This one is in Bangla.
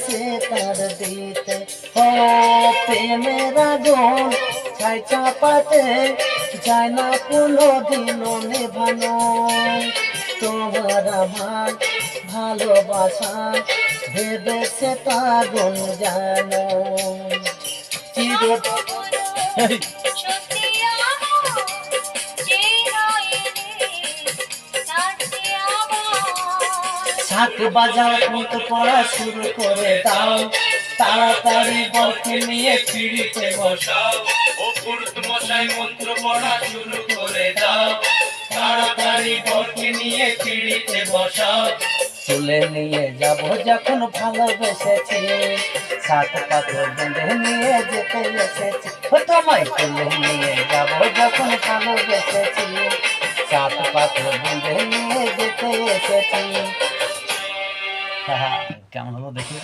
সে তার দিতে। ও প্রেমের আগুন ছাই চাপাতে যায় না কোনো দিনও নেভানো। তোমার আমার ভালোবাসা ভেবে সে আগুন জানো। শাক বাজার মতো পড়া শুরু করে দাও, তাড়াতাড়ি বরকে নিয়ে পিড়িতে বসাও। ও পুরুত মশাই মন্ত্র পড়া শুরু করে দাও, তাড়াতাড়ি বরকে নিয়ে পিড়িতে বসাও। তুলে নিয়ে যাব যখন ভালোবেসেছি, সাত পাথর বেঁধে নিয়ে যেতে এসেছি। তোমায় তুলে নিয়ে যাব যখন ভালোবেসেছি, সাত পাথর বেঁধে নিয়ে যেতে এসেছি। কেমন হলো দেখি?